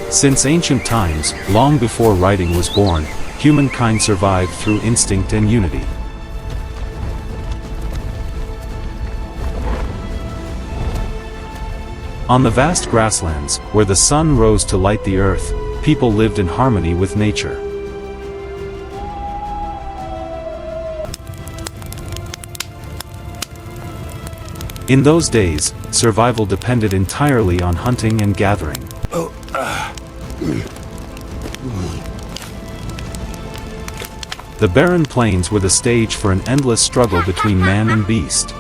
Since ancient times, long before writing was born, humankind survived through instinct and unity. On the vast grasslands, where the sun rose to light the earth, people lived in harmony with nature. In those days, survival depended entirely on hunting and gathering. The barren plains were the stage for an endless struggle between man and beast.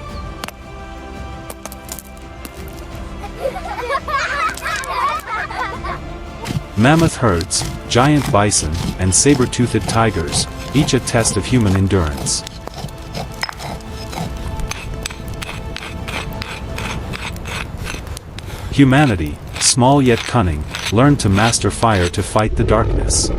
Mammoth herds, giant bison, and saber-toothed tigers, each a test of human endurance. Humanity, small yet cunning, learned to master fire to fight the darkness.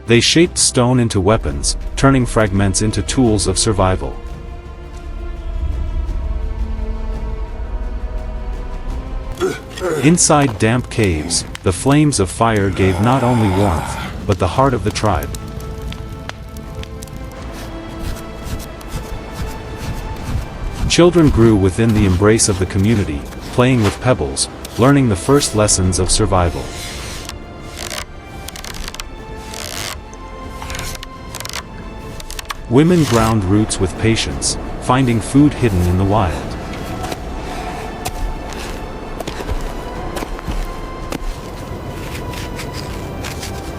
They shaped stone into weapons, turning fragments into tools of survival. Inside damp caves, the flames of fire gave not only warmth, but the heart of the tribe. Children grew within the embrace of the community, playing with pebbles, learning the first lessons of survival. Women ground roots with patience, finding food hidden in the wild.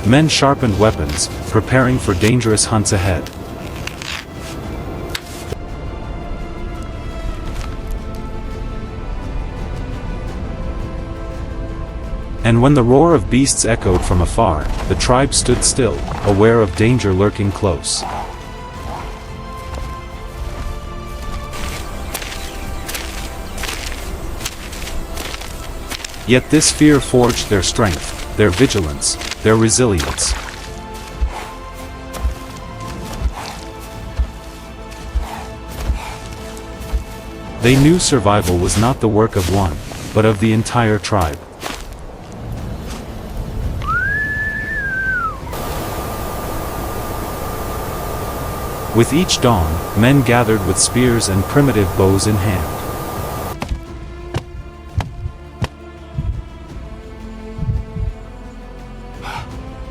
Men sharpened weapons, preparing for dangerous hunts ahead. And when the roar of beasts echoed from afar, the tribe stood still, aware of danger lurking close. Yet this fear forged their strength, their vigilance, their resilience. They knew survival was not the work of one, but of the entire tribe. With each dawn, men gathered with spears and primitive bows in hand.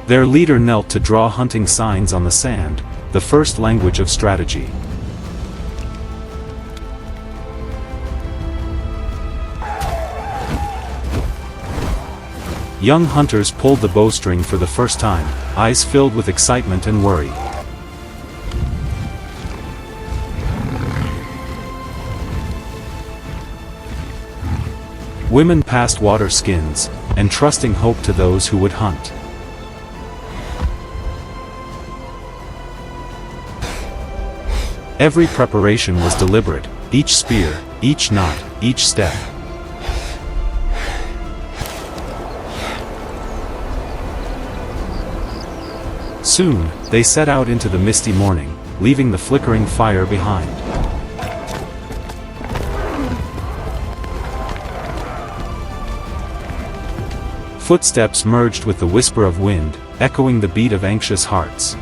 Their leader knelt to draw hunting signs on the sand, the first language of strategy. Young hunters pulled the bowstring for the first time, eyes filled with excitement and worry. Women passed water skins, entrusting hope to those who would hunt. Every preparation was deliberate, each spear, each knot, each step. Soon, they set out into the misty morning, leaving the flickering fire behind. Footsteps merged with the whisper of wind, echoing the beat of anxious hearts.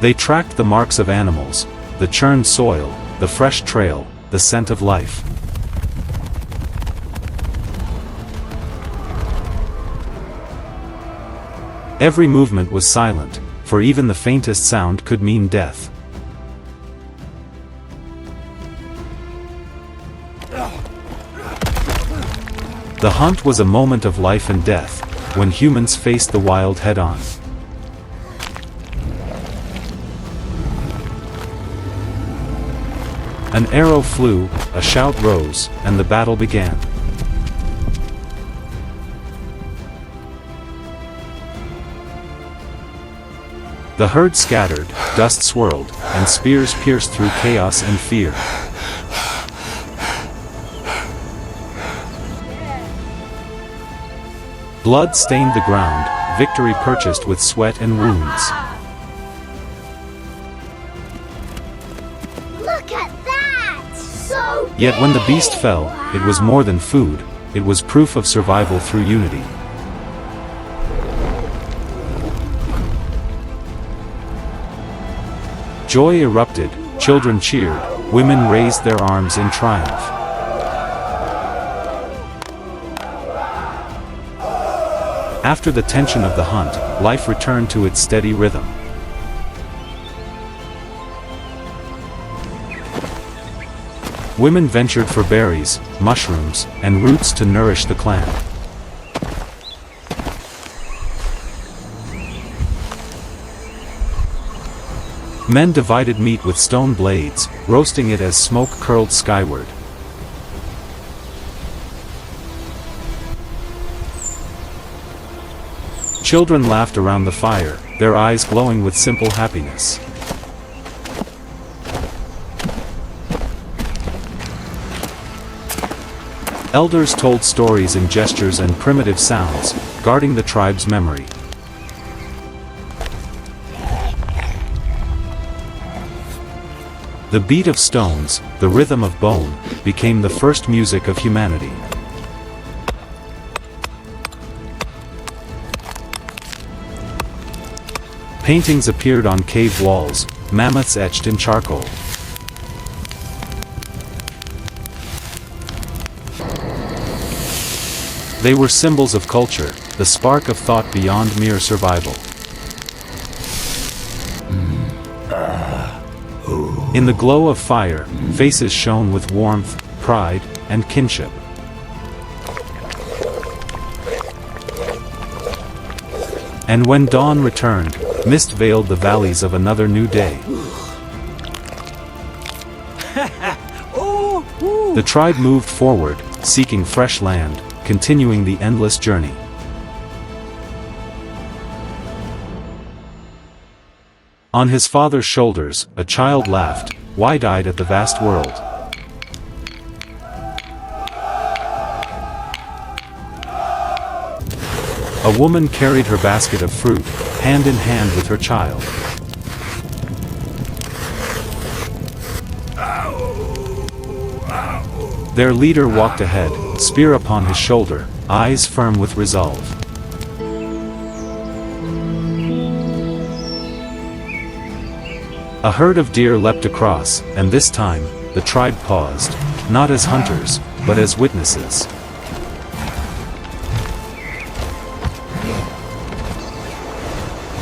They tracked the marks of animals, the churned soil, the fresh trail, the scent of life. Every movement was silent, for even the faintest sound could mean death. The hunt was a moment of life and death, when humans faced the wild head-on. An arrow flew, a shout rose, and the battle began. The herd scattered, dust swirled, and spears pierced through chaos and fear. Blood stained the ground, victory purchased with sweat and wounds. Yet when the beast fell, it was more than food, it was proof of survival through unity. Joy erupted, children cheered, women raised their arms in triumph. After the tension of the hunt, life returned to its steady rhythm. Women ventured for berries, mushrooms, and roots to nourish the clan. Men divided meat with stone blades, roasting it as smoke curled skyward. Children laughed around the fire, their eyes glowing with simple happiness. Elders told stories in gestures and primitive sounds, guarding the tribe's memory. The beat of stones, the rhythm of bone, became the first music of humanity. Paintings appeared on cave walls, mammoths etched in charcoal. They were symbols of culture, the spark of thought beyond mere survival. In the glow of fire, faces shone with warmth, pride, and kinship. And when dawn returned, mist veiled the valleys of another new day. The tribe moved forward, seeking fresh land, continuing the endless journey. On his father's shoulders, a child laughed, wide-eyed at the vast world. A woman carried her basket of fruit, hand in hand with her child. Their leader walked ahead, spear upon his shoulder, eyes firm with resolve. A herd of deer leapt across, and this time, the tribe paused, not as hunters, but as witnesses.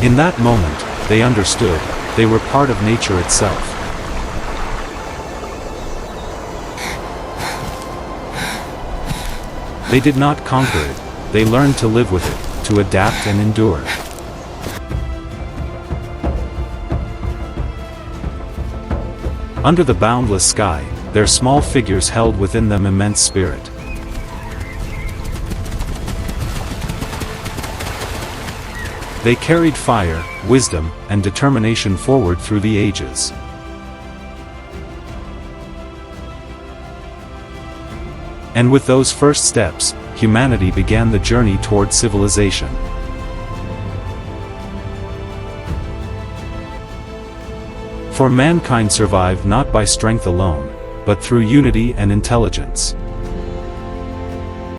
In that moment, they understood, they were part of nature itself. They did not conquer it, they learned to live with it, to adapt and endure. Under the boundless sky, their small figures held within them immense spirit. They carried fire, wisdom, and determination forward through the ages. And with those first steps, humanity began the journey toward civilization. For mankind survived not by strength alone, but through unity and intelligence.